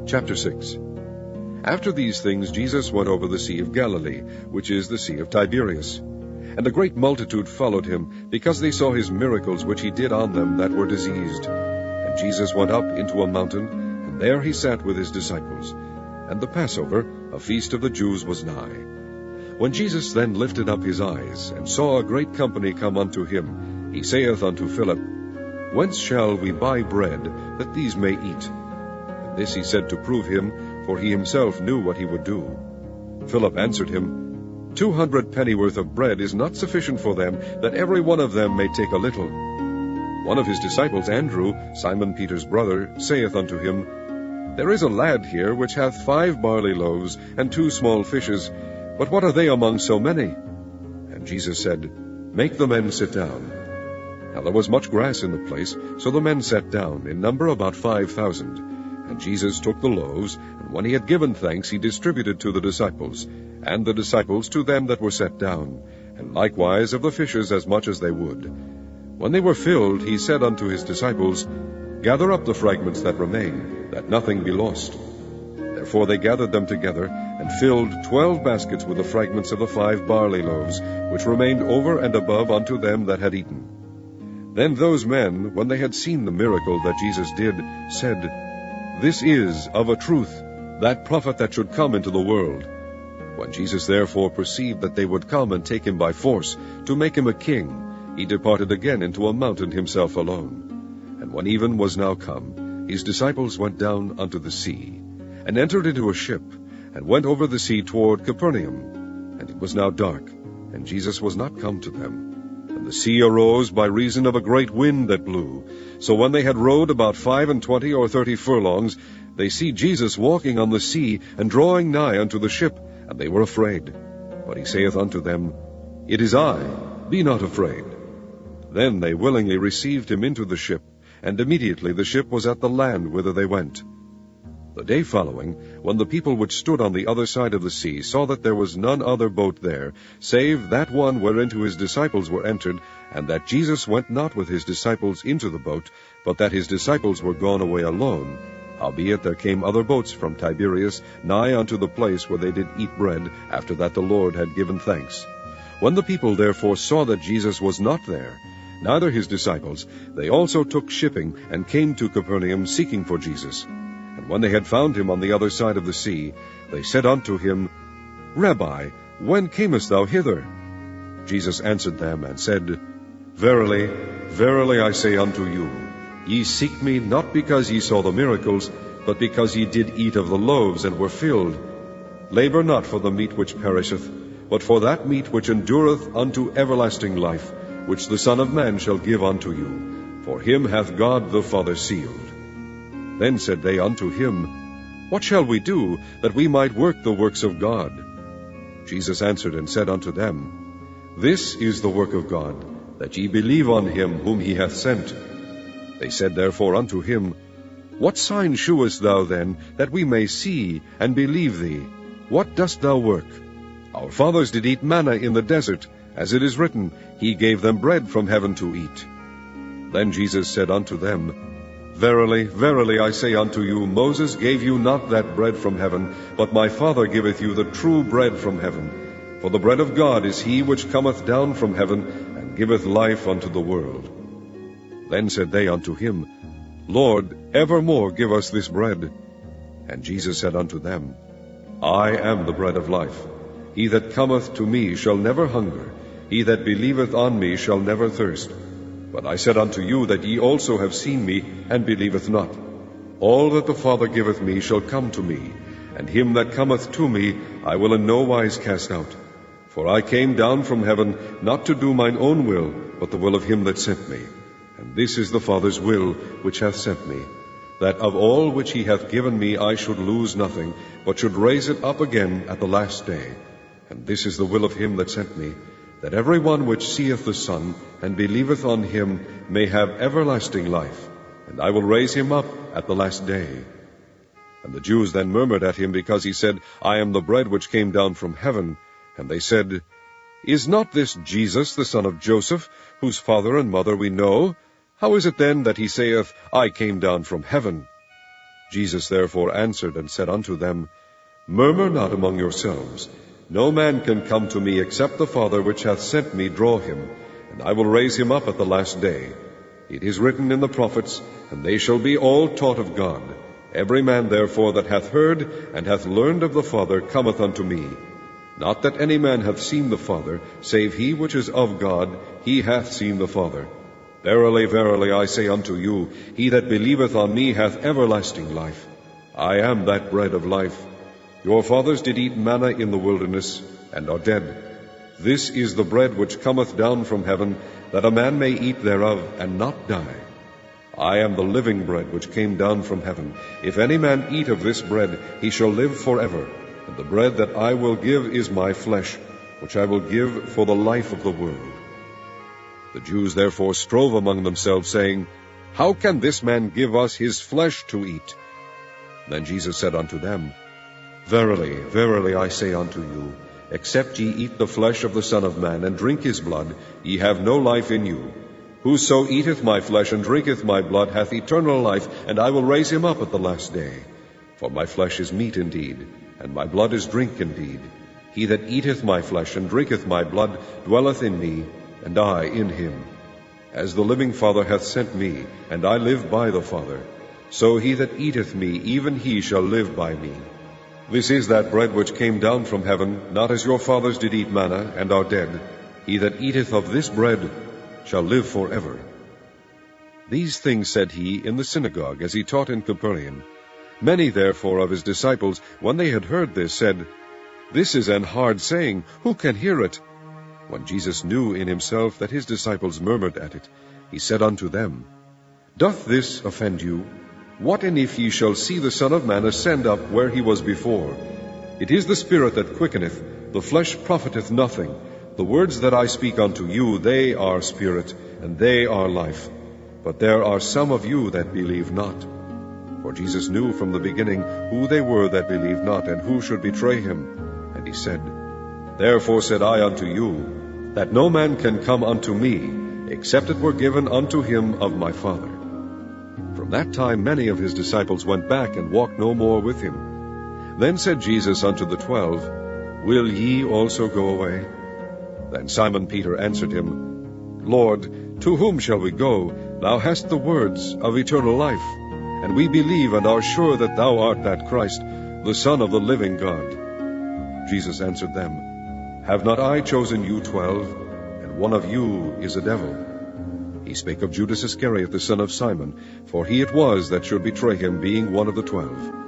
Chapter 6. After these things Jesus went over the Sea of Galilee, which is the Sea of Tiberias. And a great multitude followed him, because they saw his miracles which he did on them that were diseased. And Jesus went up into a mountain, and there he sat with his disciples. And the Passover, a feast of the Jews, was nigh. When Jesus then lifted up his eyes, and saw a great company come unto him, he saith unto Philip, Whence shall we buy bread, that these may eat? And this he said to prove him, for he himself knew what he would do. Philip answered him, 200 pennyworth of bread is not sufficient for them, that every one of them may take a little. One of his disciples, Andrew, Simon Peter's brother, saith unto him, There is a lad here which hath 5 barley loaves, and 2 small fishes, but what are they among so many? And Jesus said, Make the men sit down. Now there was much grass in the place, so the men sat down, in number about 5,000. And Jesus took the loaves, and when he had given thanks, he distributed to the disciples, and the disciples to them that were set down, and likewise of the fishes as much as they would. When they were filled, he said unto his disciples, Gather up the fragments that remain, that nothing be lost. Therefore they gathered them together, and filled 12 baskets with the fragments of the 5 barley loaves, which remained over and above unto them that had eaten. Then those men, when they had seen the miracle that Jesus did, said, This is, of a truth, that prophet that should come into the world. When Jesus therefore perceived that they would come and take him by force, to make him a king, he departed again into a mountain himself alone. And when even was now come, his disciples went down unto the sea, and entered into a ship, and went over the sea toward Capernaum. And it was now dark, and Jesus was not come to them. And the sea arose by reason of a great wind that blew. So when they had rowed about 25 or 30 furlongs, they see Jesus walking on the sea, and drawing nigh unto the ship, and they were afraid. But he saith unto them, It is I, be not afraid. Then they willingly received him into the ship, and immediately the ship was at the land whither they went. The day following, when the people which stood on the other side of the sea saw that there was none other boat there, save that one whereinto his disciples were entered, and that Jesus went not with his disciples into the boat, but that his disciples were gone away alone, howbeit there came other boats from Tiberias nigh unto the place where they did eat bread, after that the Lord had given thanks. When the people therefore saw that Jesus was not there, neither his disciples, they also took shipping, and came to Capernaum, seeking for Jesus. And when they had found him on the other side of the sea, they said unto him, Rabbi, when camest thou hither? Jesus answered them, and said, Verily, verily I say unto you, ye seek me not because ye saw the miracles, but because ye did eat of the loaves, and were filled. Labor not for the meat which perisheth, but for that meat which endureth unto everlasting life, which the Son of Man shall give unto you. For him hath God the Father sealed. Then said they unto him, What shall we do, that we might work the works of God? Jesus answered and said unto them, This is the work of God, that ye believe on him whom he hath sent. They said therefore unto him, What sign shewest thou then, that we may see and believe thee? What dost thou work? Our fathers did eat manna in the desert, as it is written, He gave them bread from heaven to eat. Then Jesus said unto them, Verily, verily, I say unto you, Moses gave you not that bread from heaven, but my Father giveth you the true bread from heaven. For the bread of God is he which cometh down from heaven, and giveth life unto the world. Then said they unto him, Lord, evermore give us this bread. And Jesus said unto them, I am the bread of life. He that cometh to me shall never hunger. He that believeth on me shall never thirst. But I said unto you that ye also have seen me, and believeth not. All that the Father giveth me shall come to me, and him that cometh to me I will in no wise cast out. For I came down from heaven, not to do mine own will, but the will of him that sent me. And this is the Father's will which hath sent me, that of all which he hath given me I should lose nothing, but should raise it up again at the last day. And this is the will of him that sent me, that every one which seeth the Son, and believeth on him, may have everlasting life, and I will raise him up at the last day. And the Jews then murmured at him, because he said, I am the bread which came down from heaven. And they said, Is not this Jesus the son of Joseph, whose father and mother we know? How is it then that he saith, I came down from heaven? Jesus therefore answered and said unto them, Murmur not among yourselves. No man can come to me except the Father which hath sent me draw him, and I will raise him up at the last day. It is written in the prophets, and they shall be all taught of God. Every man therefore that hath heard and hath learned of the Father cometh unto me. Not that any man hath seen the Father, save he which is of God, he hath seen the Father. Verily, verily, I say unto you, he that believeth on me hath everlasting life. I am that bread of life. Your fathers did eat manna in the wilderness, and are dead. This is the bread which cometh down from heaven, that a man may eat thereof, and not die. I am the living bread which came down from heaven. If any man eat of this bread, he shall live forever. And the bread that I will give is my flesh, which I will give for the life of the world. The Jews therefore strove among themselves, saying, How can this man give us his flesh to eat? Then Jesus said unto them, Verily, verily, I say unto you, except ye eat the flesh of the Son of Man, and drink his blood, ye have no life in you. Whoso eateth my flesh and drinketh my blood hath eternal life, and I will raise him up at the last day. For my flesh is meat indeed, and my blood is drink indeed. He that eateth my flesh and drinketh my blood dwelleth in me, and I in him. As the living Father hath sent me, and I live by the Father, so he that eateth me, even he shall live by me. This is that bread which came down from heaven, not as your fathers did eat manna, and are dead. He that eateth of this bread shall live forever. These things said he in the synagogue, as he taught in Capernaum. Many therefore of his disciples, when they had heard this, said, This is an hard saying, who can hear it? When Jesus knew in himself that his disciples murmured at it, he said unto them, Doth this offend you? What and if ye shall see the Son of Man ascend up where he was before? It is the Spirit that quickeneth, the flesh profiteth nothing. The words that I speak unto you, they are spirit, and they are life. But there are some of you that believe not. For Jesus knew from the beginning who they were that believed not, and who should betray him. And he said, Therefore said I unto you, that no man can come unto me, except it were given unto him of my Father. From that time many of his disciples went back, and walked no more with him. Then said Jesus unto the 12, Will ye also go away? Then Simon Peter answered him, Lord, to whom shall we go? Thou hast the words of eternal life, and we believe and are sure that thou art that Christ, the Son of the living God. Jesus answered them, Have not I chosen you 12, and one of you is a devil? He spake of Judas Iscariot, the son of Simon, for he it was that should betray him, being one of the 12.